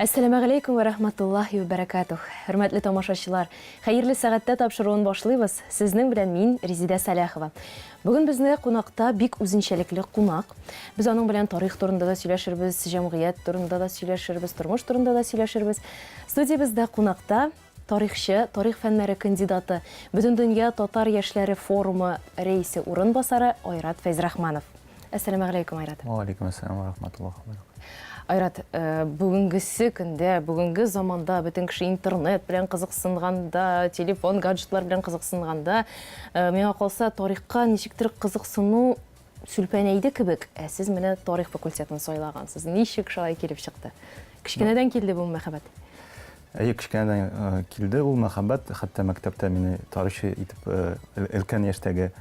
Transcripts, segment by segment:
Ассаламу алейкум ва рахматуллахи ва баракатух. Хөрмәтле тамашачылар, хәерле сәгатьтә тапшыруын башлыйбыз. Сезнең белән мин Резида Саляхова. Бүген безне кунакта бик үзенчәлекле кунак. Без аның белән тарих турында да сөйләшербез, җәмгыять турында да сөйләшербез, тормыш турында да сөйләшербез. Студиябызда кунакта тарихчы, тарих фәннәре кандидаты, Бөтен дөнья татар яшьләре форумы рәисе урынбасары Айрат Фәйзрахманов. Ассаламу алейкум, Айрат. Ва алейкум ассалам ва рахматуллахи ва баракатух. Айрат, бүгінгісі көндә, бүгінгі заманда бөтен кеше интернет белән кызыксынганда, телефон, гаджетлар белән кызыксынганда, миңа калса тарихка ничектер кызыксыну сүлпәнәйде кебек. Сез менә тарих факультетын сайлагансыз. Ничек шулай килеп чыкты? Кичкенәдән килде бу мәхәббәт? Кичкенәдән килде ул мәхәббәт, хәтта мәктәптә мине тарихчы итеп өлкән яшьтәге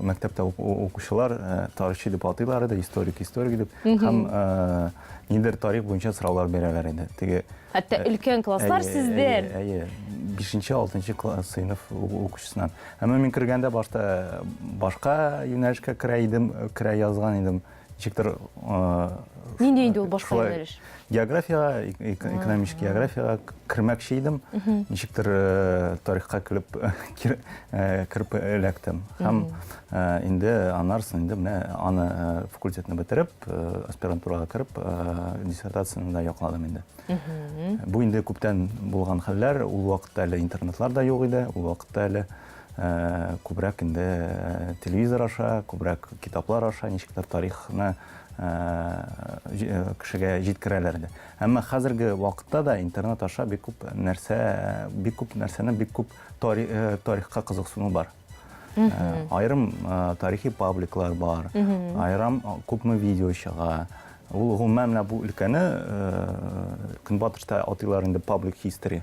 мәктәптә укучылар тарихчы дип атыйлар иде, историк дип. Һәм нидер тарих буенча сораулар бирәләр иде. Хәтта өлкән класслар сездән. 5-6 класс сыйныф укучысынан. Әмма мин кергәндә башка юнәлешкә керә язган идем. Ничектер Нинди инде ул башка юнәлеш? География, экономик география кірмәкші идем. Ничектер тарихқа кіріп эләктем. Һәм инде анарсын, инде аны факультетны бетереп, аспирантурага кіріп, диссертацияны да якладым инде. Бу инде күптән булган хәлләр, ул вакытта әле интернетлар да юк иде, ул вакытта әле күбрәк инде телевизор аша, күбрәк китаплар аша, ничектер тарихны кешегә җиткерәләр иде. Әмма хәзерге вакытта да интернет аша бик күп нәрсәне бик күп тарихка кызыксыну бар. Айрым тарихи пабликлар бар, айрым күпме видео чыга. Ул гомумән бу өлкәне Көнбатышта атыйлар инде public history,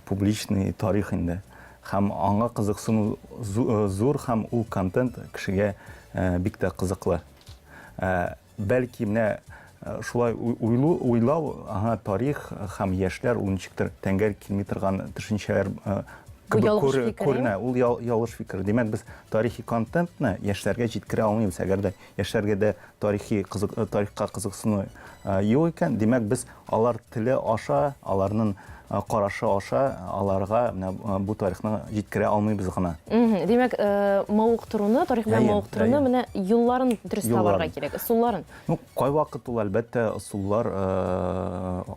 публичный тарих инде. Һәм аңа кызыксыну зур, һәм ул контент кешегә бик тә кызыклы. Бәлки менә шулай уйлау, тарих һәм яшьләр ул ничектер тәңгәл килми торган төшенчәләр күренә, ул ялгыш фикер. Димәк, без тарихи контентны яшьләргә җиткерә алмыйбыз. Әгәр дә яшьләргә дә тарихка кызыксыну юк икән, димәк, без алар теле аша, аларның карашы аша, аларга бу тарихны җиткерә алмыйбыз гына. Димәк, мавыктыруны, тарих белән мавыктыруны менә юлларын дөрес табарга кирәк, ысулларын. Кай вакыт ул әлбәттә ысуллар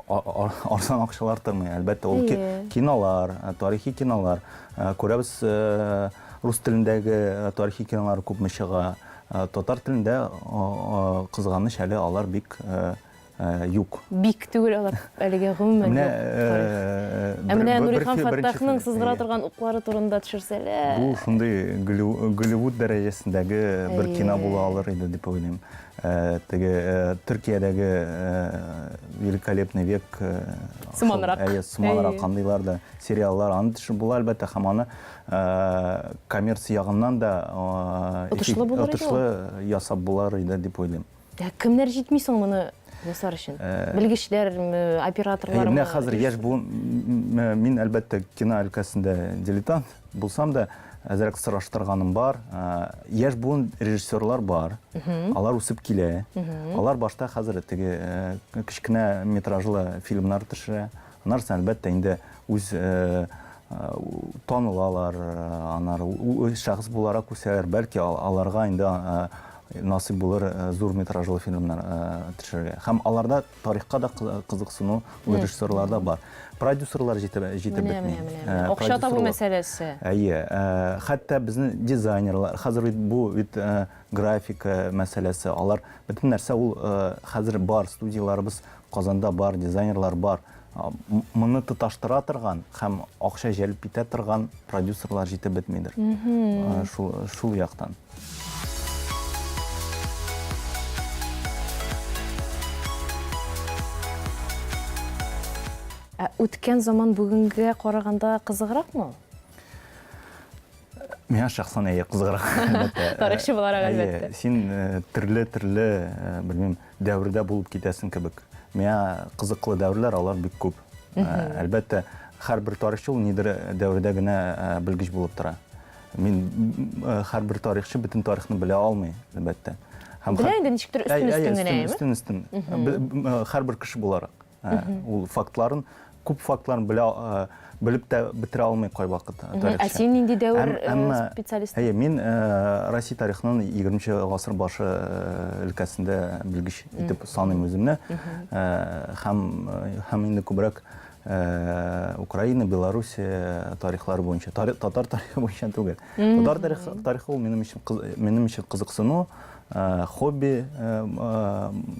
арзан акчалар тормый. Әлбәттә ул кинолар, тарихи кинолар. Күрәбез, рус телендәге тарихи кинолар күпме чыга. Татар телендә кызганыч әле алар бик юк. Бик түгел алар әлегә гомумән юк. Менә Нурихан Фаттахның сызгыра торган уклары турында төшерсәләр. Бу шундый Голливуд дәрәҗәсендәге бер кино була алыр иде дип уйлыйм. Теге Төркиядәге великолепный век сыманрак кандыйлар да сериаллар аны төшеп була әлбәттә, һәм аны коммерция ягыннан да отышлы ясап булар иде дип уйлыйм. Кемнәр җитми соң моны ясар өчен? Белгечләр, операторлар. Менә хәзер яшь бу, мин әлбәттә кино өлкәсендә дилетант булсам да, әзрәк сораштырганым бар. Яшь буын режиссерлар бар. Алар үсеп килә. Алар башта хәзер теге кичкенә метражлы фильмнар төшерә. Аннан әлбәттә инде үз танылалар, аннары шәхес буларак үсәләр. Бәлки аларга инде насыйп булыр зур метражлы фильмнар төшерергә. Һәм аларда тарихка да кызыксыну режиссерларда бар. Продюсерлар җитеп бетми. Акча табу мәсьәләсе. Хәтта безнең дизайнерлар, хәзер бу графика мәсьәләсе, алар бөтен нәрсә ул хәзер бар, студияларыбыз Казанда бар, дизайнерлар бар. Моны тоташтыра торган һәм акча җәлеп итә торган продюсерлар җитеп бетмидер. Шул яктан. Үткән заман бүгенгә караганда кызыгракмы? Миңа шәхсән кызыграк. Тарихчы буларак әлбәттә. Син төрле, белмим, дәврдә булып китәсең кебек. Миңа кызыклы дәврләр алар бик күп. Әлбәттә, һәрбер тарихчы ул нидер дәврдә генә белгеч булып тора. Мин һәрбер тарихчы бөтен тарихны белә алмый, әлбәттә. Белә инде ничектер үстен генә, үстен. Һәрбер кеше буларак. Ул фактларын, күп фактларын белеп тә бетерә алмый кайвакыт тарихчы. Ә син нинди дәвер специалист? Мин Россия тарихының 20 гасыр башы өлкәсендә белгеч итеп саныйм үземне. Һәм инде күбрәк Украина, Белоруссия тарихлары буенча, татар тарихы буенча түгел. Татар тарихы ул минем өчен кызыксыну, хобби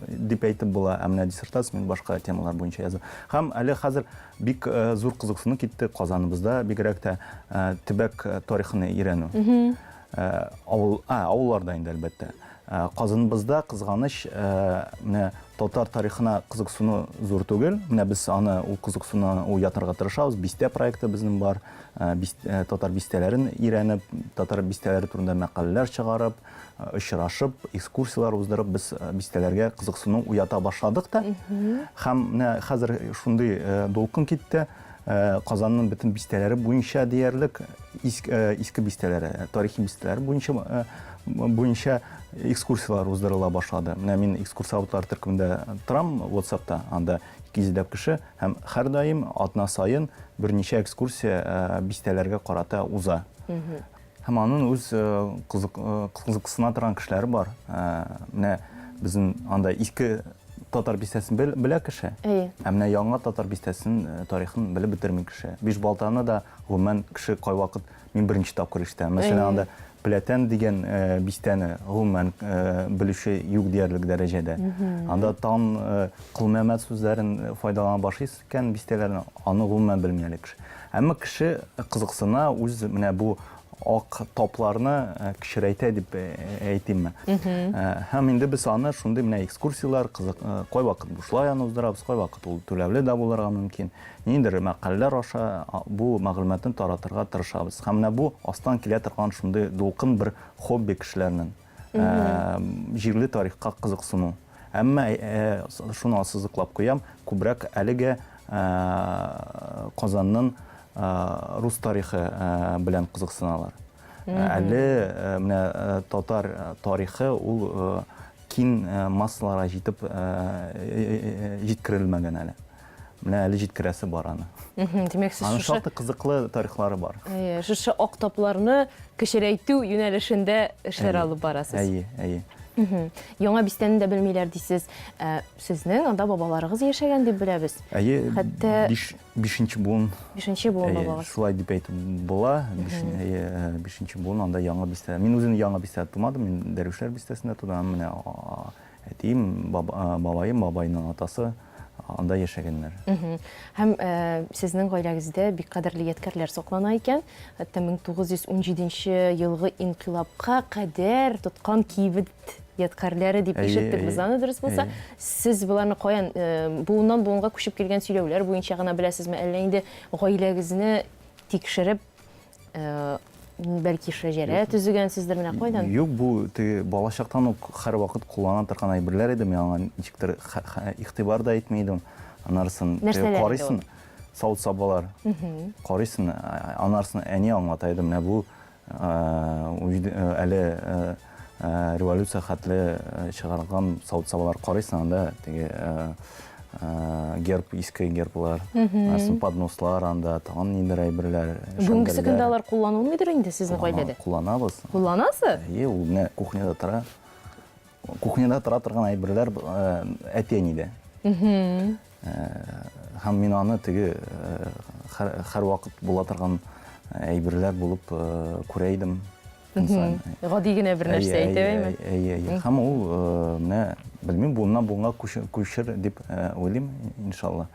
дип әйтеп була, ә менә диссертация мин башка темалар буенча язам. Һәм әле хәзер бик зур кызыксыну китте Казаныбызда, бигрәк тә төбәк тарихын өйрәнү. Авылларда инде әлбәттә. Казаныбызда кызганыч менә татар тарихына кызыксыну зур түгел. Менә без аны ул кызыксыну уятырга тырышабыз. Бистә проекты безнең бар. Татар бистәләрен өйрәнеп, татар бистәләре турында мәкаләләр чыгарып, очрашып, экскурсиялар уздырып, без бистәләргә кызыксыну уята башладык та. Һәм менә хәзер шундый дулкын китте. Казанның бөтен бистәләре буенча диярлек иске бистәләре, тарихи бистәләре буенча экскурсиялар уздырыла башлады. Менә мин экскурсоводлар төркемендә торам WhatsApp-та, анда 200 кеше һәм һәр даим атна сайын берничә экскурсия бистәләргә карата уза. Һәм аның үз кызыксына торган кешеләре бар. Менә безнең анда иске татар бистәсен белә кеше. Ә менә яңа татар бистәсен тарихын белеп бетерми кеше. Бишбалтаны да гомумән кеше кайвакыт мин беренче тапкыр ишетәм. Мәсәлән, анда Пләтән дигән бистәне гомумән белүче юк диярлек дәрәҗәдә. Анда тан кылмәмәт сүзләрен файдалана башлыйс икән бистәләрне, аны гомумән белми әле кеше. Әмма кеше кызыксына үз менә бу ак тапларны кичерәйтә дип әйтим. Һәм инде без аны шундый менә экскурсиялар кайвакыт бушлай аны уздырабыз, кайвакыт ул түләүле дә булырга мөмкин. Ниндер мәкаләләр аша бу мәгълүматын таратырга тырышабыз. Һәм менә бу астан килә торган шундый дулкын бер хобби кешеләрнең җирле тарихка кызыксыну. Әмма шуны ассызыклап куям, күбрәк әлегә Казанның рус тарихы белән кызыксыналар. Әле менә татар тарихы ул кин массаларга җитеп җиткерелмәгән әле. Менә әле җиткерәсе бар аны. Димәк, сез шушы кызыклы тарихлары бар. Шушы ак тапларны кичерәйтү юнәлешендә эшләр алып барасыз. Әйе. Яңа бистәне дә белмиләр дисез. Сезнең анда бабаларыгыз яшәгән дип беләбез. Хәтта 5нче буын. 5нче буын бабагыз. Шулай дип әйтеп була. 5нче буын анда яңа бистә. Мин үзем яңа бистә тумадым. Мин Дәрвишләр бистәсендә тудым. Менә әтием, бабаем, бабайның атасы анда яшәгәннәр. Һәм сезнең гаиләгездә бик кадерле ядкарлар саклана икән. Хәтта 1917 елгы инкыйлабка кадәр тоткан кибет ядкарлары дип ишеттек без аны, дөрес булса. Сез буларны каян буыннан буынга күчеп килгән сөйләүләр буенча гына беләсезме, әллә инде гаиләгезне тикшереп бәлки шәҗәрә төзегәнсездер, менә кайдан? Юк, бу балачактан ук һәр вакыт куллана торган әйберләр иде. Мен аңа ничектер игътибар да итми идем. Анарсын карыйсын, савыт сабалар. Карыйсын, анарсын әни аңлата иде. Менә бу әле революция хәтле чыгарылган савыт сабалар карыйсын, анда теге герб, иске герблар, поднослар, анда тагын ниндер әйберләр. Бүгенге көндә алар кулланылмыйдыр инде сезнең гаиләдә? Кулланабыз. Кулланасыз? Ул менә кухняда тора. Кухняда тора торган әйберләр әтиәнидә. Һәм мин аны теге һәр вакыт була торган әйберләр булып күрә идем. Гади генә бер нәрсә әйтәме? Әйе. Һәм ул менә белмим, буыннан буынга күчер дип уйлыйм, иншалла.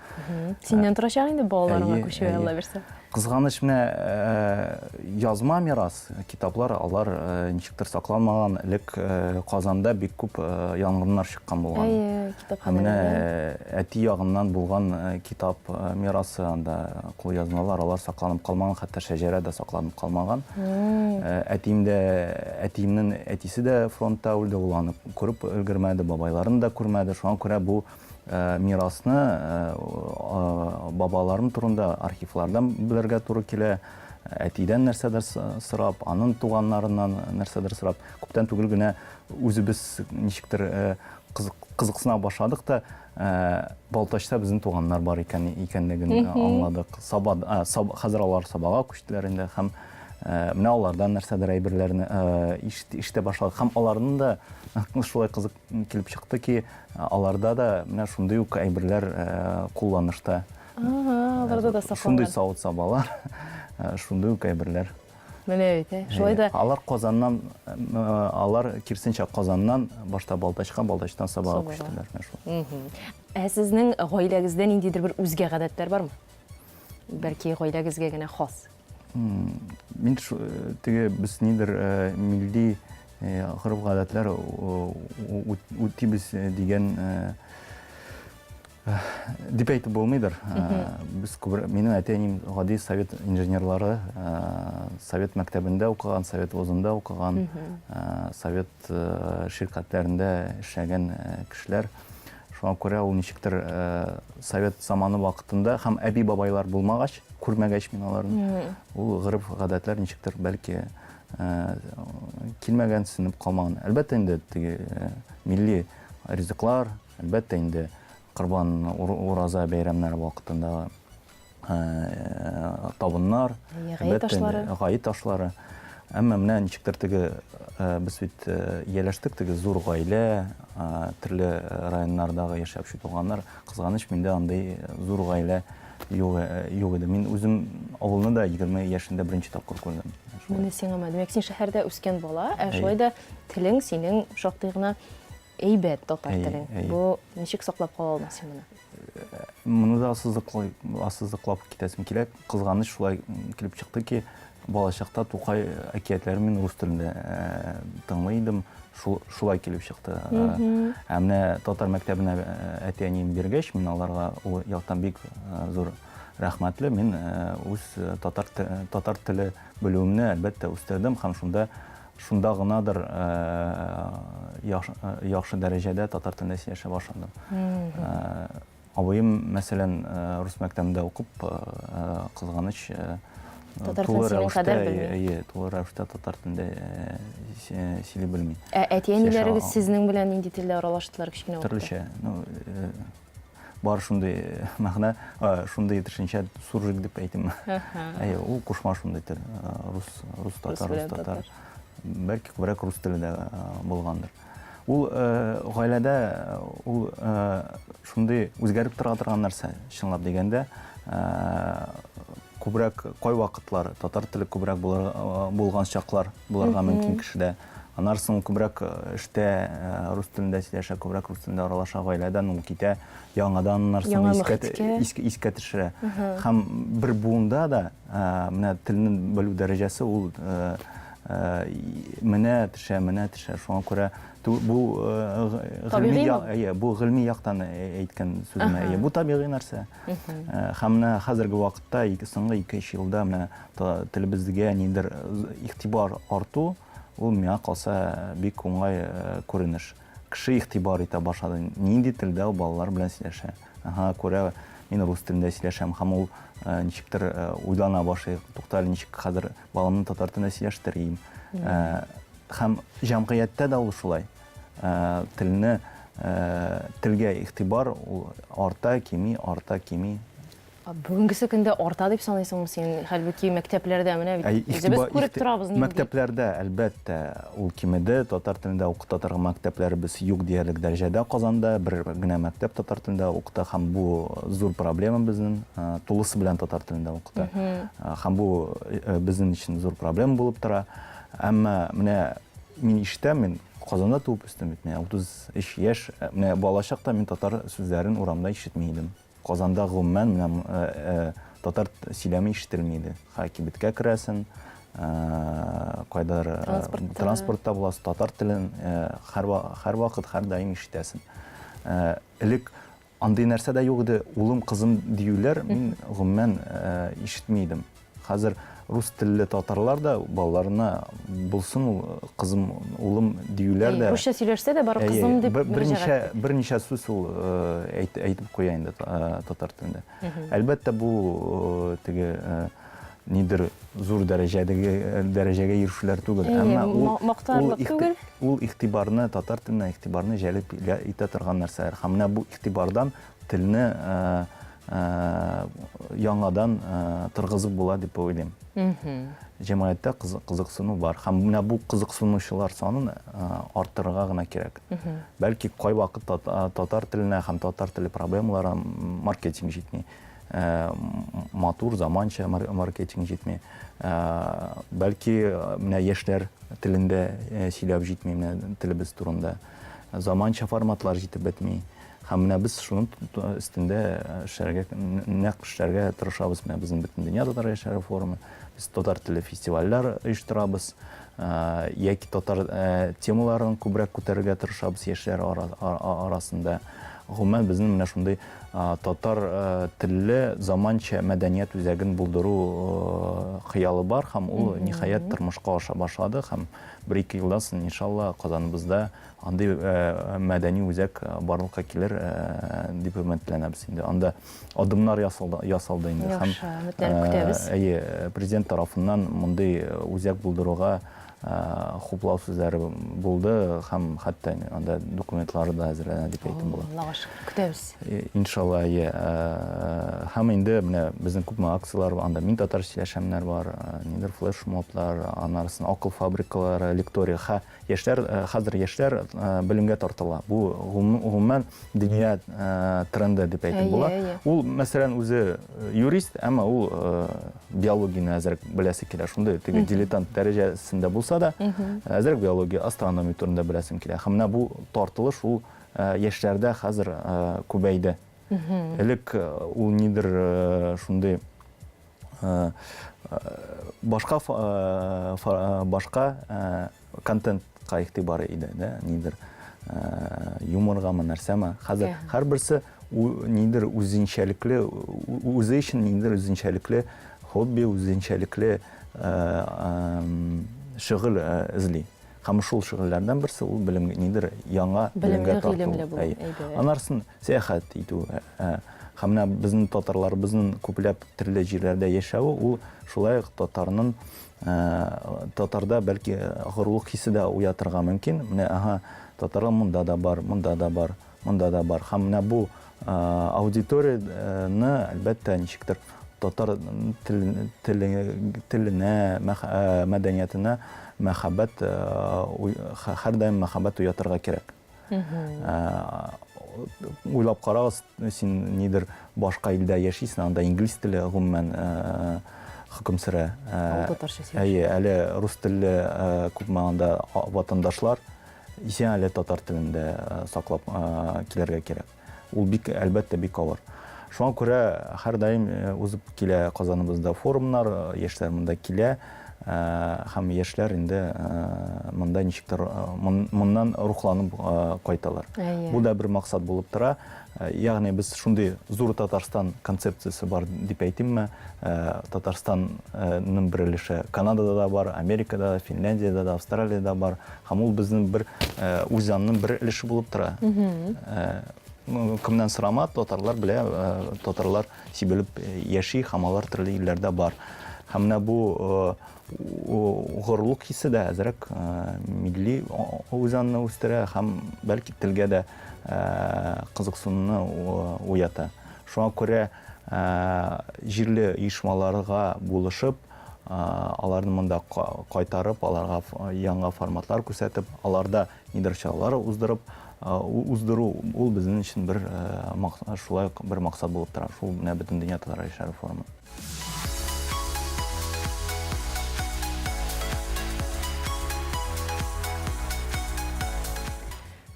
Синнән торачак инде балаларыңа күчү, Алла берсә. Кызганыч менә язма мирас китаплар, алар ничектер сакланмаган. Элек Казанда бик күп янгыннар чыккан булган. Һәм менә әти ягыннан булган китап мирасы, анда кул язмалар, алар сакланып калмаган, хәтта шәҗәрә дә сакланып калмаган. Әтиемнең әтисе дә фронтта үлде, ул аны күреп өлгермәде, бабайларын да күрмәде. Шуңа күрә бу мирасны бабаларым турында архивлардан белергә туры килә. әтидән нәрсәдер сорап, аның туганнарыннан нәрсәдер сорап, күптән түгел генә үзебез ничектер кызыксына башладык та, Балтачта безнең туганнар бар икәнлеген аңладык. Хәзер алар Сабага күчтеләр инде һәм менә алардан нәрсәдер әйберләрне ишетә башладык. Һәм аларның да шулай кызык килеп чыкты ки, аларда да менә шундый ук әйберләр кулланышта. Аларда да сакланган. Шундый савыт-сабалар, шундый ук әйберләр. Менә бит, шулай да. Алар Казаннан, алар кирсенчә Казаннан башта Балтачка, Балтачтан Сабага күчтеләр. Сезнең гаиләгездә ниндидер бер үзгә гадәтләр бармы? Бәлки гаиләгезгә генә хас. Мин теге без нидер милли гореф-гадәтләр үтибез дигән дип әйтеп булмыйдыр. Без минем әтием гади совет инженерлары, совет мәктәбендә укыган, совет вузында укыган, совет ширкәтләрендә эшләгән кешеләр. Шуңа күрә ул ничектер совет заманы вакытында һәм әби-бабайлар булмагач, күрмәгәч мин аларны, ул гореф-гадәтләр ничектер бәлки килмәгән, синеп калмаган. Әлбәттә инде теге милли ризыклар, әлбәттә инде Корбан ураза бәйрәмнәре вакытында табыннар, гаит ташлары. Әмма менә ничектер теге без бит ияләштек, теге зур гаилә, төрле районнардагы яшәп туганнар, кызганыч миндә андай зур гаилә юк иде. Мин үзем авылны да 20 яшендә беренче тапкыр күрдем. Моны сиңа мәгълүм, син шәһәрдә үскән бала, шулай да телең синең шактый гына әйбәт татар телең. Бу ничек саклап кала алмассың моны? Моны да ассызыклап китәсем килә. Кызганыч шулай килеп чыкты ки, балачакта Тукай әкиятләрен мин рус телендә тыңлый идем. Шулай килеп чыкты. Менә татар мәктәбенә әтиәнем биргәч, мин аларга ул яктан бик зур рәхмәтле. Мин үз татар теле белүемне әлбәттә үстердем һәм шунда гынадыр яхшы дәрәҗәдә татар телендә сөйләшә башладым. Абыем, мәсәлән, рус мәктәбендә укып, кызганыч тулы рәвештә татар телендә сөйли белми. Әтиәниләрегез сезнең белән нинди телдә аралаштылар кичкенә вакытта? Төрлечә. Бар шундый мәгънә, шундый төшенчә суржик дип әйтим. Ул кушма шундый тел. Рус татар. Бәлки күбрәк рус телендә булгандыр. Ул гаиләдә шундый үзгәреп тора торган нәрсә, чынлап дигәндә, күбрәк кай вакытлар татар теле күбрәк булган чаклар булырга мөмкин кешедә. Анарсын күбрәк эштә рус телендә сөйләшә, күбрәк рус телендә аралаша, гаиләдән ул китә, яңадан нарсын искә төшерә. Һәм бер буында да менә телне белү дәрәҗәсе ул менә төшә. Шуңа күрә бу гыйльми яктан әйткән сүзмә. Бу табигый нәрсә. Һәм менә хәзерге вакытта, соңгы 2-3 елда менә телебезгә нидер игътибар арту, ул миңа калса бик уңай күренеш. Кеше игътибар итә башлады. Нинди телдә ул балалар белән сөйләшә. Күрә мин рус телендә сөйләшәм һәм ул ничектер уйлана башлый. Туктале, ничек хәзер баламны татар телендә сөйләштерим. Һәм җәмгыятьтә дә ул шулай. Телгә игътибар арта, кими. Бүгенгесе көндә арта дип саныйсыңмы син? Хәлбуки мәктәпләрдә менә үзебез күреп торабыз инде. Мәктәпләрдә әлбәттә ул кимеде, татар телендә укыта торган мәктәпләребез юк диярлек дәрәҗәдә Казанда, бер генә мәктәп татар телендә укыта һәм бу зур проблема безнең, тулысы белән татар телендә укыта. Һәм бу безнең өчен зур проблема булып тора. Әмма менә мин ишетәм, Казанда туып үстем бит. 33 яшь, менә балачакта мин татар сүзләрен урамда ишетми идем. Казанда гомумән татар сөйләме ишетелми иде. Кибеткә керәсен, кайдар транспортта буласың, татар телен һәр вакыт, һәр даим ишетәсең. Элек андый нәрсә дә юк иде, улым, кызым диюләр, мин гомумән ишетми идем. Хәзер рус телле татарлар да балаларына булсын ул кызым, улым диюләр дә. Русча сөйләшсә дә бар кызым дип берничә сүз ул әйтеп куя инде татар телендә. Әлбәттә бу теге нидер зур дәрәҗәгә ирешүләр түгел. Мактарлык түгел. Ул игътибарны, татар теленә игътибарны җәлеп итә торган нәрсәләр. Һәм менә бу игътибардан телне яңадан торгызып була дип уйлыйм. Җәмгыятьтә кызыксыну бар. Һәм менә бу кызыксынучылар санын арттырырга гына кирәк. Бәлки кай вакыт татар теленә һәм татар теле проблемалары маркетинг җитми. Матур, заманча маркетинг җитми. Бәлки менә яшьләр телендә сөйләп җитми, менә телебез турында. Заманча форматлар җитеп бетми. Һәм менә без шуның өстендә нәкъ эшләргә тырышабыз. Менә безнең бөтен дөнья татар яшьләре форумы. Без татар теле фестивальләр оештырабыз. Яки татар темаларын күбрәк күтәрергә тырышабыз яшьләр арасында. Гомумән безнең менә шундый татар телле заманча мәдәният үзәген булдыру хыялы бар һәм ул ниһаять тормышка аша башлады һәм 1-2 елдан соң иншалла Казаныбызда андый мәдәни үзәк барлыкка килер дип өметләнәбез инде. Анда адымнар ясалды инде һәм президент тарафыннан мондый үзәк булдыруга хуплау сүзләре булды һәм хәтта анда документлары да әзерләнә дип әйтеп була. Аллага шөкер, көтәбез. Иншалла, һәм инде менә безнең күпме акциялар бар, анда мин татар сөйләшәмнәр бар, нидер флешмоблар, анарсын акыл фабрикалары, лектория. Яшьләр, хәзер яшьләр белемгә тартыла. Бу гомумән дөнья тренды дип әйтеп була. Ул мәсәлән үзе юрист, әмма ул биологияны әзрәк беләсе килә. Шундый теге дилетант дәрәҗәсендә булса да, әзрәк биология, астрономия турында беләсем килә. Һәм менә бу тартылыш ул яшьләрдә хәзер күбәйде. Элек ул нидер шундый башка контентка игътибары иде, нидер юморгамы, нәрсәме. Хәзер һәрберсе нидер үзенчәлекле, үзе өчен нидер үзенчәлекле хобби, үзенчәлекле шөгыль эзли. Һәм шул шөгыльләрдән берсе ул белемгә нидер яңа белемгә тарту. Анарсын сәяхәт итү. Һәм менә безнең татарлар, безнең күпләп төрле җирләрдә яшәүе, ул шулай татарның татарда бәлки горурлык хисе дә уятырга мөмкин. Менә татарлар монда да бар, монда да бар, монда да бар. Һәм менә бу аудиторияны әлбәттә ничектер татар теленә, мәдәниятенә мәхәббәт, һәрдаим мәхәббәт уятырга кирәк. Уйлап карагыз, син нидер башка илдә яшисең, анда инглиз теле гомумән хөкем сөрә. Әле рус телле күпме анда ватандашлар исән әле татар телендә саклап килергә кирәк. Ул бик әлбәттә бик авыр. Шуңа күрә һәрдаим узып килә Казаныбызда форумнар, яшьләр монда килә. Һәм яшьләр инде монда ничектер моннан рухланып кайталар. Бу да бер максат булып тора. Ягъни без шундый зур Татарстан концепциясе бар дип әйтимме. Татарстанның бер өлеше Канадада да бар, Америкада да, Финляндиядә да, Австралиядә бар. Һәм ул безнең бер үзәннең бер өлеше булып тора. Кемнән сорама, татарлар белә, татарлар сибелеп яши, һәм алар төрле илләрдә бар. Һәм менә бу горурлык хисе дә әзрәк милли үзәнне үстерә һәм бәлки телгә дә кызыксынуны уята. Шуңа күрә җирле оешмаларга булышып, аларны монда кайтарып, аларга яңа форматлар күрсәтеп, аларда нидер чаралар уздыру ул безнең өчен бер шулай бер максат булып тора. Шул менә бөтен дөнья татар яшьләре форумы.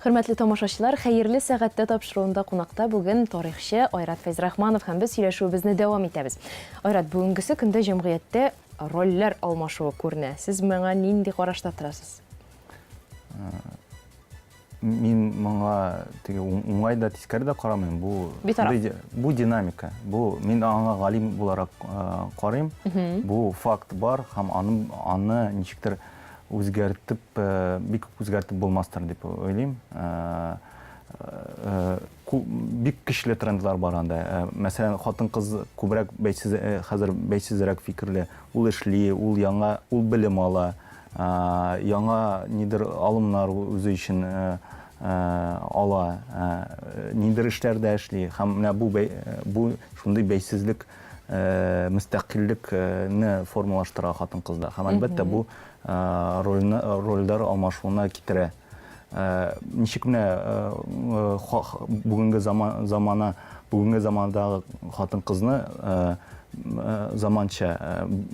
Хөрмәтле тамашачылар, хәерле сәгатьтә тапшыруында кунакта бүген тарихчы Айрат Фәйзрахманов һәм без сөйләшүебезне дәвам итәбез. Айрат, бүгенгесе көндә җәмгыятьтә рольләр алмашуы күренә. Сез моңа нинди карашта торасыз? Мин моңа уңай да тискәре дә карамыйм. Бу динамика. Бу мин аңа галим буларак карыйм. Бу факт бар һәм аны ничектер үзгәртеп, бик үзгәртеп булмастыр дип уйлыйм. бик көчле трендлар бар анда. Мәсәлән, хатын-кыз күбрәк хәзер бәйсезрәк фикерле. Ул эшли, ул белем ала, яңа нидер алымнар үзе өчен ала, нидер эшләрдә эшли. Һәм менә бу шундый бәйсезлек, мөстәкыйльлекне формалаштыра хатын-кызда. Һәм әлбәттә бу рольләр алмашуына китерә. Ничек менә бүгенге замандагы хатын-кызны заманча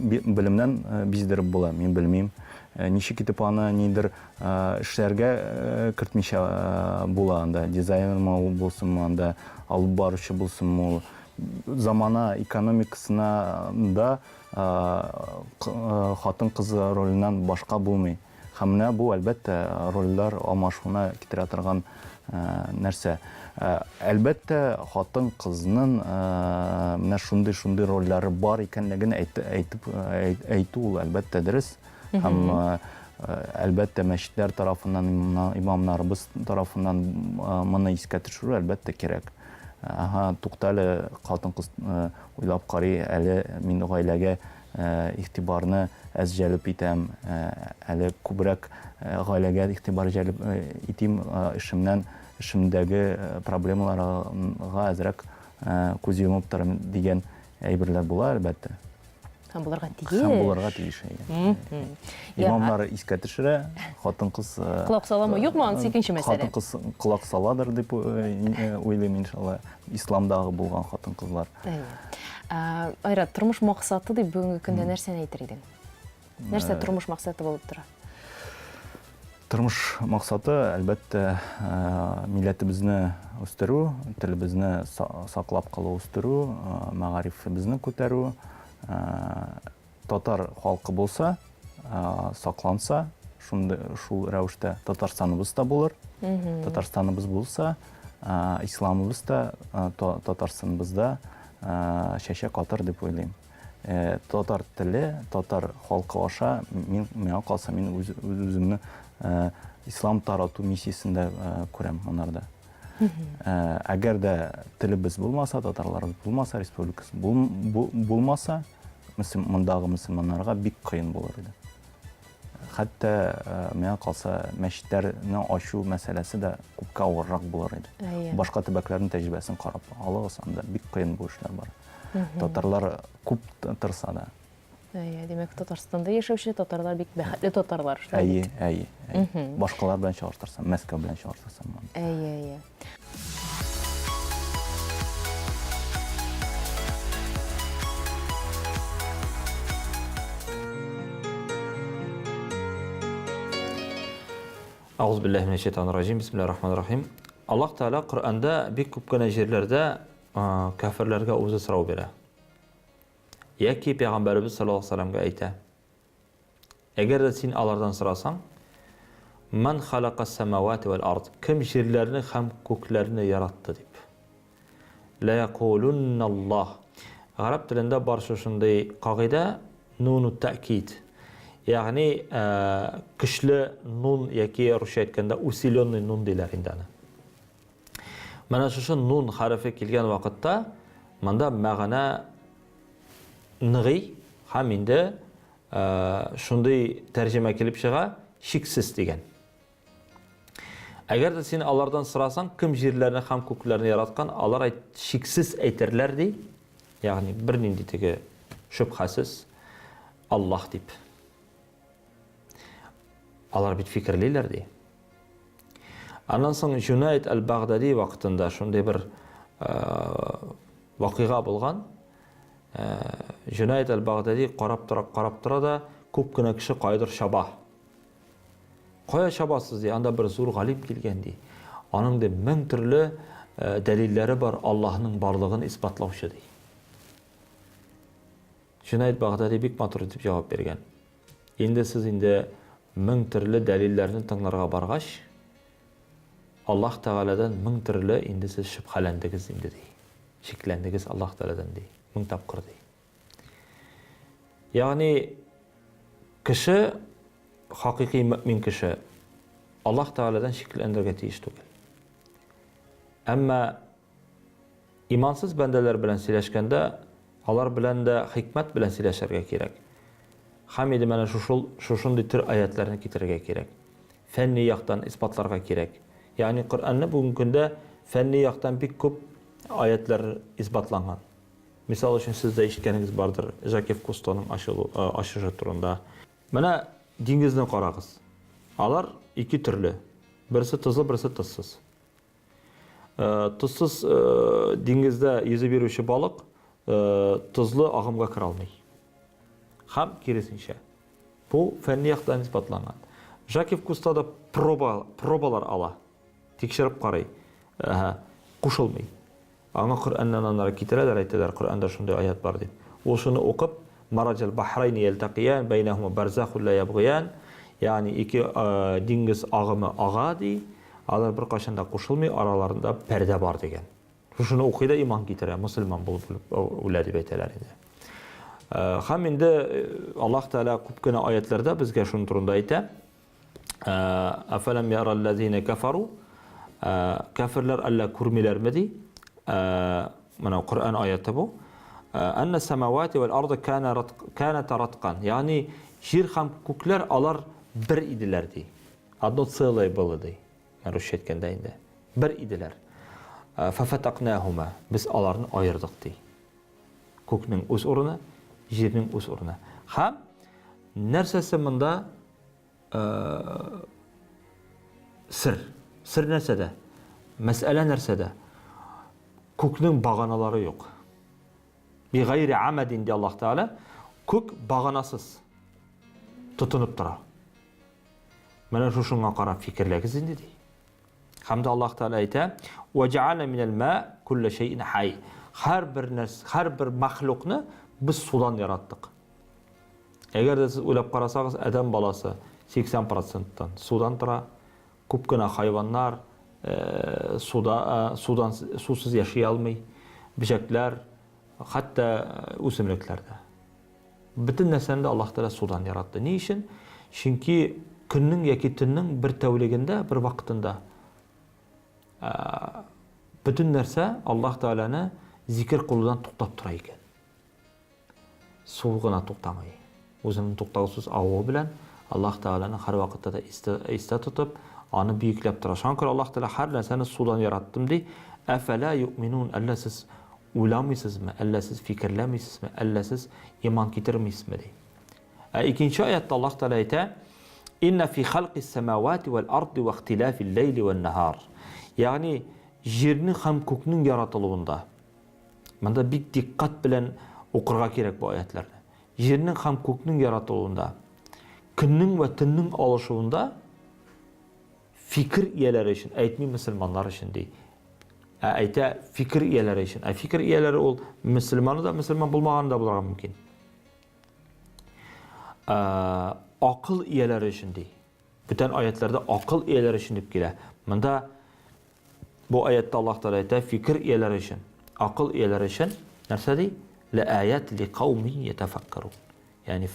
белемнән биздереп була, мин белмим. Ничек итеп аны нидер эшләргә кертмичә була анда, дизайнермы ул булсынмы, анда алып баручы булсынмы ул. Замана экономикасына да хатын-кыз роленнән башка булмый. Һәм менә бу әлбәттә рольләр алмашуына китерә торган нәрсә. Әлбәттә хатын-кызның менә шундый рольләре бар икәнлеген әйтү ул әлбәттә дөрес. Һәм әлбәттә мәчетләр тарафыннан, имамнарыбыз тарафыннан моны искә төшерү әлбәттә кирәк. Туктале, хатын-кыз уйлап карый, әле мин гаиләгә игътибарны әз җәлеп итәм, әле күбрәк гаиләгә игътибар җәлеп итим, эшемдәге проблемаларга әзрәк күз йомып торам дигән әйберләр була әлбәттә. Һәм булырга тиеш. Имамнар искә төшерә, хатын-кыз колак саламы, юкмы, анысы икенче мәсьәлә. Хатын-кыз колак саладыр дип уйлыйм, иншалла, исламдагы булган хатын-кызлар. Айрат, тормыш максаты дип бүгенге көндә нәрсәне әйтер идең? Нәрсә тормыш максаты булып тора? Тормыш максаты әлбәттә милләтебезне үстерү, телебезне саклап калу, үстерү, мәгарифебезне күтәрү. Татар халкы булса, сакланса, шул рәвештә Татарстаныбыз да булыр. Татарстаныбыз булса, исламыбыз да Татарстаныбызда чәчәк атыр дип уйлыйм. Татар теле, татар халкы аша миңа калса, мин үземне ислам тарату миссиясендә күрәм монарда. Әгәр дә телебез булмаса, татарларыбыз булмаса, республикасы булмаса, мондагы мөселманнарга бик кыен булыр иде. Хәтта миңа калса, мәчетләрне ачу мәсьәләсе дә күпкә авыррак булыр иде. Башка төбәкләрнең тәҗрибәсен карап алыгыз, анда бик кыен бу эшләр бар. Татарлар күп тырса да. Демәк, Татарстанда яшәүче татарлар бик бәхетле татарлар. Әйе. Башкалар белән чагыштырсам, Мәскәү белән чагыштырсам. Әйе. Ауыз билләһи минәш шайтанир раҗим. Бисмиллаһир-рахманир-рахим. Аллаһ Таала Коръәндә бик күп кенә җирләрдә кафирләргә үзе сорау бирә. Яки Пәйгамбәрбез саллаллаһу алейһи ва саллямга әйтә. Әгәр дә син алардан сорасаң, "Ман халаqa as-самавати вал-ард", кем җирләрне һәм күкләрне яратты дип. Ла якулунна Аллаһ. Араб телендә бар шушындай кагыйдә нуну тәъкид. Ягъни көчле нун яки русча әйткәндә усиленный нун диләр инде аны. Менә шушы нун хәрефе килгән вакытта монда мәгънә ныгый һәм инде шундый тәрҗемә килеп чыга, шиксез дигән. Әгәр дә син алардан сорасаң, кем җирләрне һәм күкләрне яраткан, алар шиксез әйтерләр ди. Ягъни бер нинди теге шөбһәсез Аллаһ дип. Алар бит фикерлиләр ди. Аннан соң Җунайд әл-Багдади вакытында шундый бер вакыйга булган. Җунайд әл-Багдади карап тора да күп кенә кеше кайдыр шаба. Кая шабасыз ди? Анда бер зур галим килгән ди. Аның да 1000 төрле дәлилләре бар Аллаһның барлыгын исбатлаучы ди. Җунайд Багдади бик матур дип җавап бергән. Инде сез 1000 төрле дәлилләрне тыңларга баргач, Аллаһ Тәгаләдән 1000 төрле инде сез шөбһәләндегез инде ди. Шикләндегез Аллаһ Тәгаләдән ди. 1000 тапкыр ди. Ягъни кеше, хакыйкый мөмин кеше Аллаһ Тәгаләдән шикләндергә тиеш түгел. Әмма имансыз бәндәләр белән сөйләшкәндә, алар белән дә хикмәт белән сөйләшергә кирәк. Һәм инде менә шушындый төр аятларны китерергә кирәк. Фәнни яктан исбатларга кирәк. Ягъни Коръәнне бүгенге көндә фәнни яктан бик күп аятлар исбатланган. Мисал өчен сез дә ишеткәнегез бардыр, Жакев Кустоның ачышы турында. Менә диңгезне карагыз. Алар ике төрле. Берсе тузлы, берсе тузсыз. Тузсыз диңгездә йөзеп йөрүче балык тузлы агымга кера алмый. Һәм киресенчә. Бу фәнни яктан исбатланган. Жакев Кусто да пробалар ала. Тикшереп карый. Кушылмый. Аңа Коръәннән аннары китерәләр, әйтәләр, Коръәндә шундый аят бар дип. Ул шуны укып, Мараҗал бахрайни ялтaqiyан, бәйнәһума барзахун ла ябгыян, ягъни ике диңгез агымы ага ди, алар бер кашан да кушылмый, араларында пәрдә бар дигән. Шуны укый да иман китерә, мусульман булып үлә дип әйтәләр инде. Һәм инде Аллаһ Тәала күп кенә аятларда безгә шуның турында әйтә. Афалам яраллазина кафару, кафирләр әллә күрмиләрме ди? Менә Коръән аяты бу. Анна самавати вал арда канат ратқан. Ягъни җир һәм күкләр алар бер иделәр ди. Одно целое было ди. Русча әйткәндә инде. Бер иделәр. Фафатакнахума. Без аларны аердык ди. Күкнең үз урыны, җирнең үз урыны. Һәм нәрсәсе монда сир. Сир нәрсәдә? Мәсьәлә нәрсәдә? Күкнең баганалары юк. Bi gayri amadin ди Аллаһ Тәала, күк баганасыз тотынып тора. Менә шушыңа карап фикерләгез инде ди. Һәм дә Аллаһ Тәала әйтә: "Ва җа'ална минал ма куллу шай'ин хай." Һәр бер мәхлукны без судан яраттык. Әгәр дә сез уйлап карасагыз, адам баласы 80%тан судан тора. Күп кенә хайваннар сусыз яши алмый. Бишәкләр, хәтта үсемлекләрдә. Бөтен нәрсәне Аллаһ Тәала судан яратты. Ни өчен? Чөнки көннең яки төннең бер тәүлегендә, бер вакытында бөтен нәрсә Аллаһ Тәаланы зикр кылудан туктап тора икән. Су гына туктамый. Үзенең туктаусыз авы белән Аллаһ Тәаланы һәр вакытта да истә тотып, аны бийекләп тора. Шуңа Аллаһ Тәала һәр нәрсәне судан яраттым ди. Афала юъминун, әллә сез уйламыйсызмы, әллә сез фикерләмисезме, әллә сез иман китермисезме ди. Икенче аятта Аллаһ Тәала әйтә: "Инна фи халқис самавати вал арди ва ихтилафил лейли ван нахар." Ягъни җирнең һәм күкнең яратылуында. Монда бик диккать белән укырга кирәк бу аятларны. Җирнең һәм күкнең яратылуында, көннең ва төннең алышуында фикр ияләре өчен, әйтми мөселманнар өчен ди. Әйтә фикр ияләре өчен. Фикр ияләре ул мөселманы да, мөселман булмаганы да булырга мөмкин. Акыл ияләре өчен ди. Бүтән аятларда акыл ияләре өчен дип килә. Монда бу аятта Аллаһ Тәала әйтә фикр ияләре өчен, акыл ияләре өчен нәрсә ди? Ла аят ли каумин ятафаккарун. Ягъни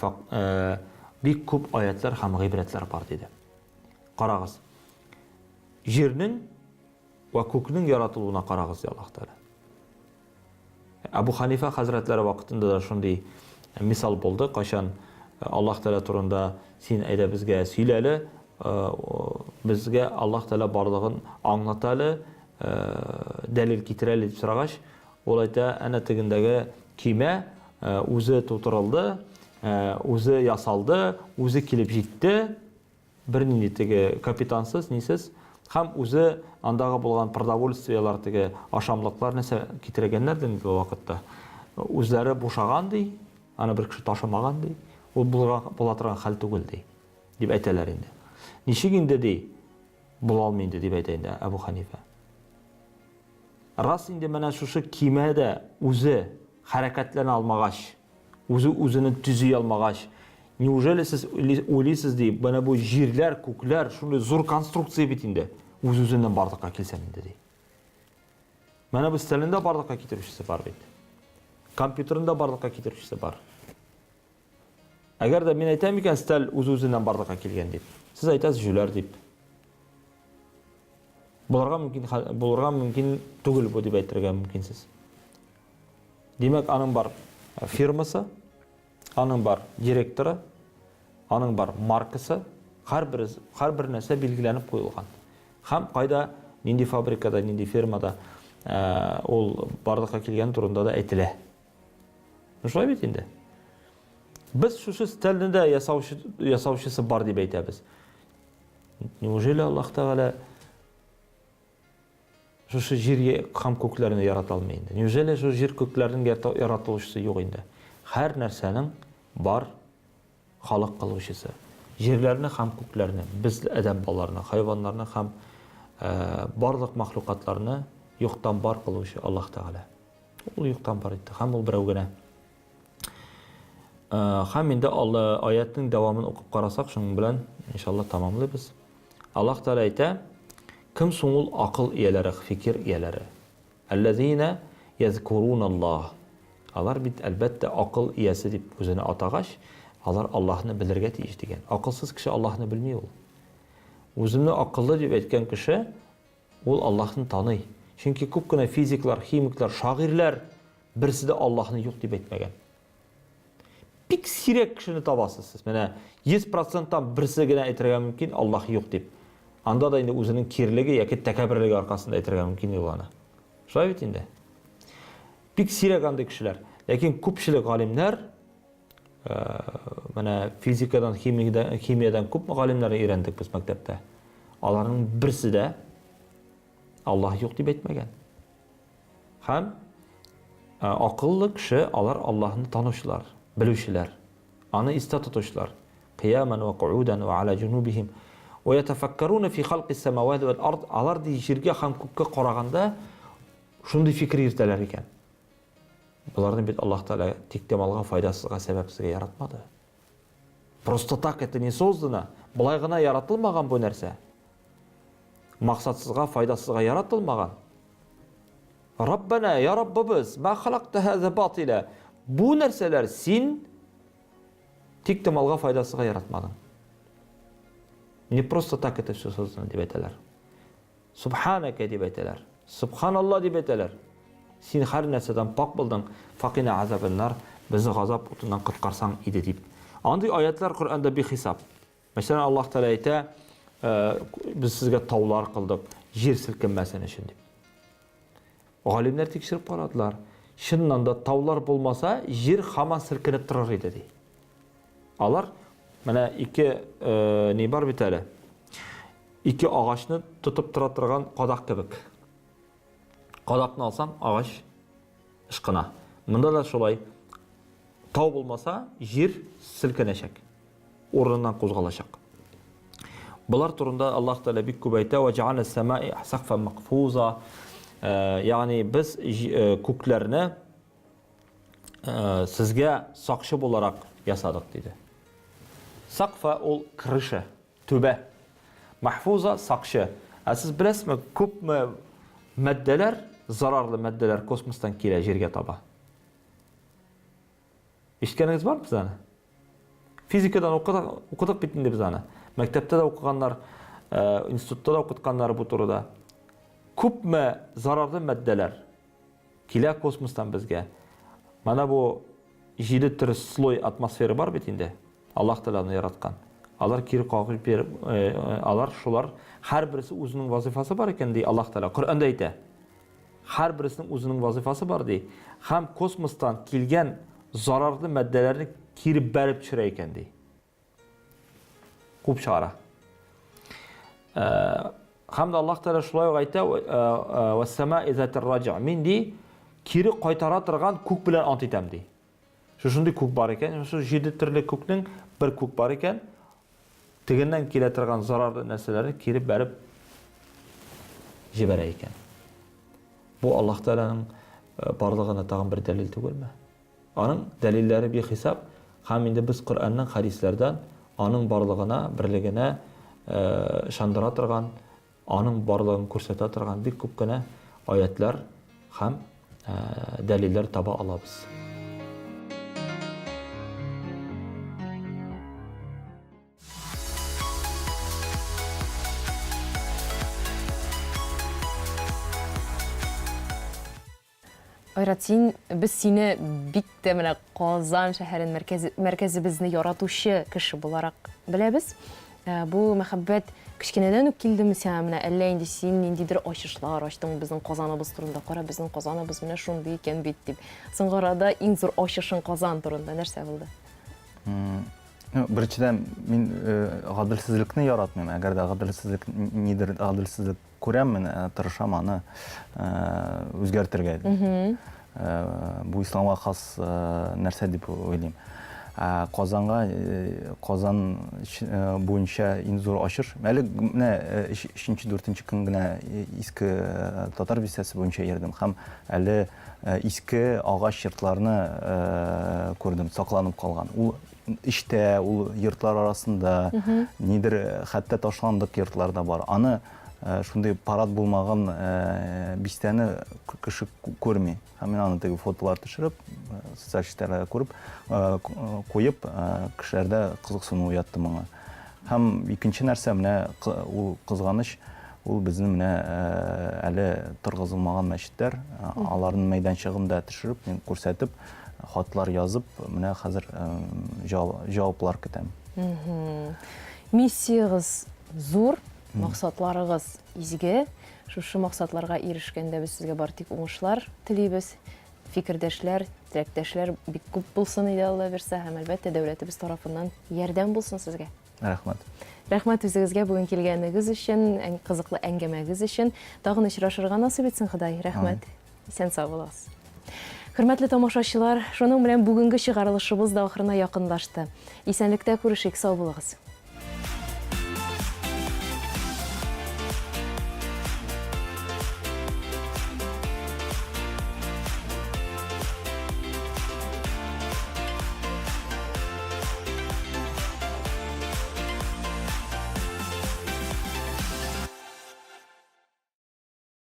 бик күп аятлар һәм гыйбрәтләр бар диде. Карагыз. Җирнең ва күкнең яратылуына карагыз ди Аллаһ Тәала. Абу Ханифа хәзрәтләре вакытында да шундый мисал булды. Кашан Аллаһ Тәала турында син әйдә безгә сөйләле, безгә Аллаһ Тәала барлыгын аңлаталы, дәлил китерәле дип сорагач, ул әйтә, әнә тегендәге кимә үзе тутырылды, үзе ясалды, үзе килеп җитте, бернинди теге капитансыз, нисез, һәм үзе андагы булган продовольствиялар теге ашамлыклар нәрсә китергәннәр ди бу вакытта. Үзләре бушаган ди, аны бер кеше ташымаган ди. Ул була торган хәл түгел ди, дип әйтәләр инде. Ничек инде ди, була алмый инде дип әйтә инде Абу Ханифа. Рас инде менә шушы кимәдә үзе хәрәкәтләнә алмагач, үзенең төзи алмагач, неужели сез уйлыйсыз ди, менә бу җирләр, күкләр, шундый зур конструкция бит инде, үз-үзеннән барлыкка килсәм инде ди. Менә бу стәлендә барлыкка китерүчесе бар бит. Компьютерында барлыкка китерүчесе бар. Әгәр дә мин әйтәм икән, стәл үз-үзеннән барлыкка килгән дип, сез әйтәсез җүләр дип. Булырга мөмкин түгел бу дип әйтергә мөмкинсез. Демәк, аның бар фирмасы, аның бар директоры, аның бар маркасы, һәр нәрсә билгеләнеп куелган. Һәм кайда, нинди фабрикада, нинди фирмада ул барлыкка килгән турында да әйтелә. Шулай бит инде. Без шушы стильне дә ясаучысы бар дип әйтәбез. Неужели Аллаһ Тәгалә шушы җиргә һәм күкләрне ярата алмый инде? Неужели шу җир күкләрнең яратылучысы юк инде? Һәр нәрсәнең бар халык кылучысы. Җирләрне һәм күкләрне, без адәм балаларны, хайваннарны һәм барлык мәхлукатларны юктан бар кылучы Аллаһ Тәгалә. Ул юктан бар итте, һәм ул берәү генә. Һәм инде аятның дәвамын укып карасак, шуның белән иншалла тамамлыйбыз. Аллаһ Тәгалә әйтә: кем соң ул акыл ияләре, фикер ияләре? Аллазина язкуруналлаһ. Алар бит әлбәттә акыл иясе дип үзенә атагач, алар Аллаһны белергә тиеш дигән. Акылсыз кеше Аллаһны белми ул. Үземне акыллы дип әйткән кеше ул Аллаһны таный. Чөнки күп кенә физиклар, химиклар, шагыйрьләр берсе дә Аллаһны юк дип әйтмәгән. Бик сирәк кешене табасыз сез. Менә 100%-тан берсе генә әйтергә мөмкин Аллаһ юк дип. Анда да инде үзенең кирлеге яки тәкәбберлеге аркасында әйтергә мөмкин ул аны. Шулай бит инде. Бик сирәк андый кешеләр. Ләкин күпчелек галимнәр менә физикадан, химиядан күп галимнәрне өйрәндек без мәктәптә. Аларның берсе дә Аллаһ юк дип әйтмәгән. Һәм акыллы кеше алар Аллаһны танучылар, белүчеләр, аны истә тотучылар. Қияман ва қуудан ва ала джунубихим ва ятафаккаруна фи халқи самавати вал ард. Алар җиргә һәм күккә караганда шундый фикер йөртәләр икән. Буларны бит Аллаһ Тәгалә тиктемалга, файдасызга, сәбәпсезгә яратмады. Просто так это не создано. Булай гына яратылмаган бу нәрсә. Максатсызга, файдасызга яратылмаган. Раббана, я Раббыбыз, ма халакта хаза батила. Бу нәрсәләр син тиктемалга, файдасызга яратмадың. Не просто так это все создано дип әйтәләр. Субханака дип әйтәләр. Субханалла дип әйтәләр. Син һәр нәрсәдән пак булдың. Фақина азабыннар, безне газап утыннан коткарсаң иде дип. Андый аятлар Коръәндә бихисап. Мәсәлән, Аллаһ Тәгалә әйтә: без сезгә таулар кылдык, җир селкенмәсен өчен дип. Галимнәр тикшереп карадылар. Чыннан да таулар булмаса, җир һаман селкенеп торыр иде ди. Алар менә ике ни бар бит әле. Ике агачны тотып тора торган кадак кебек. Кадакны алсаң, агач ышкына. Монда да шулай. Тау булмаса, җир селкенәчәк. Урыннан кузгалачак. Булар турында Аллаһ Тәгалә бик күп әйтә: "Ва җа'ална as-сама'i сaqfan махфуза." Ягъни без күкләрне сезгә сакчы буларак ясадык диде. Сaqfa ул крыша, түбә. Махфуза сакчы. Сез беләсезме, күпме мәддәләр, зарарлы мәддәләр космостан килә җиргә таба. Ишеткәнегез бармы без аны? Физикадан укыдык бит инде без аны. Мәктәптә дә укыганнар, институтта да укытканнар бу турыда. Күпме зарарлы мәддәләр килә космостан безгә. Мана бу 7 төр слой атмосфера бар бит инде. Аллаһ Тәгалә яраткан. Алар кире кагып бер, алар шулар һәр берсе үзенең вазифасы бар икән ди Аллаһ Тәгалә. Коръәндә әйтә. Һәр берсенең үзенең вазифасы бар ди. Һәм космостан килгән зарарлы мәддәләрне кире бәреп төшерә икән ди. Күп чара. Һәм дә Аллаһ Тәгалә шулай ук әйтә: "Вас-сама'i затир раҗа." Мин ди кире кайтара торган күк белән ант итәм ди. Шундый күк бар икән, шу 7 төрле күкнең бер күк бар икән. Тегеннән килә торган зарарлы нәрсәләрне кире бәреп җибәрә икән. Бу Аллаһ Тәгаләнең барлыгына тагын бер дәлил түгелме? Аның дәлилләре бихисап, һәм инде без Коръәннән, хадисләрдән аның барлыгына, берлегенә ышандыра торган, аның барлыгын күрсәтә торган бик күп кенә аятлар һәм дәлилләр таба алабыз. Айрат, без сине бик тә менә Казан шәһәрен мәркәзебезне яратучы кеше буларак беләбез. Бу мәхәббәт кечкенәдән үк килдеме сиңа менә, әллә инде син ниндидер ачышлар ачтың безнең Казаныбыз турында, кара безнең Казаныбыз менә шундый икән бит дип. Соңгы арада иң зур ачышың Казан турында нәрсә булды? Беренчедән, мин гаделсезлекне яратмыйм. Әгәр дә гаделсезлек күрәм, тырышам аны үзгәртергә. Бу исламга хас нәрсә дип уйлыйм. Казан буенча иң зур ачыш. Әле менә 3-4 көн генә иске татар бистәсе буенча йөрдем һәм әле иске агач йортларны күрдем, сакланып калган. Ул иштә, ул йортлар арасында нидер хәтта ташландык йортлар да бар. Аны шундый парад булмаган бистәне кеше күрми. Һәм мин аны теге фотолар төшереп, социаль сетьләргә күреп, куеп, кешеләрдә кызыксыну уятты моңа. Һәм икенче нәрсә менә ул кызганыч, ул безнең менә әле торгызылмаган мәчетләр, аларның мәйданчыгын да төшереп, мин күрсәтеп, хатлар язып, менә хәзер җаваплар көтәм. Миссиягыз зур, максатларыгыз изге. Шушы максатларга ирешкәндә без сезгә бар тик уңышлар телибез. Фикердәшләр, теләктәшләр бик күп булсын иде, Алла бирсә, һәм әлбәттә дәүләтебез тарафыннан ярдәм булсын сезгә. Рәхмәт. Рәхмәт үзегезгә бүген килгәнегез өчен, кызыклы әңгәмәгез өчен. Тагын очрашырга насыйп итсен Ходай. Рәхмәт. Исән сау булыгыз. Хөрмәтле тамашачылар, шуның белән бүгенге чыгарылышыбыз да ахырына якынлашты. Исәнлектә күрешик, сау булыгыз.